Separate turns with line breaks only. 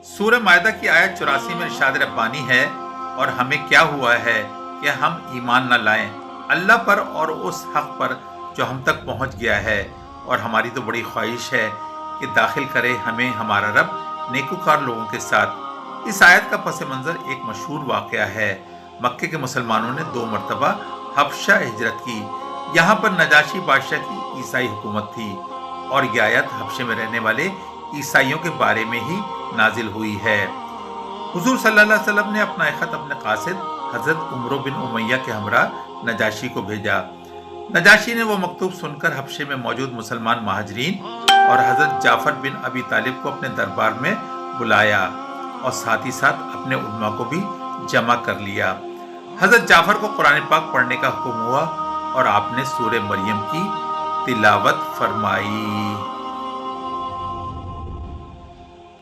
सूरह मायदा की आयत 84 में इरशाद रब्बानी है, और हमें क्या हुआ है कि हम ईमान न लाएं अल्लाह पर और उस हक पर जो हम तक पहुंच गया है, और हमारी तो बड़ी ख्वाहिश है कि दाखिल करे हमें हमारा रब नेकुकार लोगों के साथ। इस आयत का पस मंज़र एक मशहूर वाक़या है। मक्के के मुसलमानों ने 2 मरतबा हबशा हिजरत की। यहाँ पर नजाशी बादशाह की ईसाई हुकूमत थी, और यह आयत हबशे में रहने वाले ईसाइयों के बारे में ही नाजिल हुई है। हुजूर सल्लल्लाहु अलैहि वसल्लम ने अपना एक खत अपने कासिद हजरत उमर बिन उमैया के हमरा नजाशी को भेजा। नजाशी ने वो मकतूब सुनकर हबशे में मौजूद मुसलमान महाजरीन और हजरत जाफर बिन अबी तालिब को अपने दरबार में बुलाया, और साथ ही साथ अपने उलमा को भी जमा कर लिया। हजरत जाफर को कुरान पाक पढ़ने का हुक्म हुआ, और आपने सूरह मरियम की तिलावत फरमाई।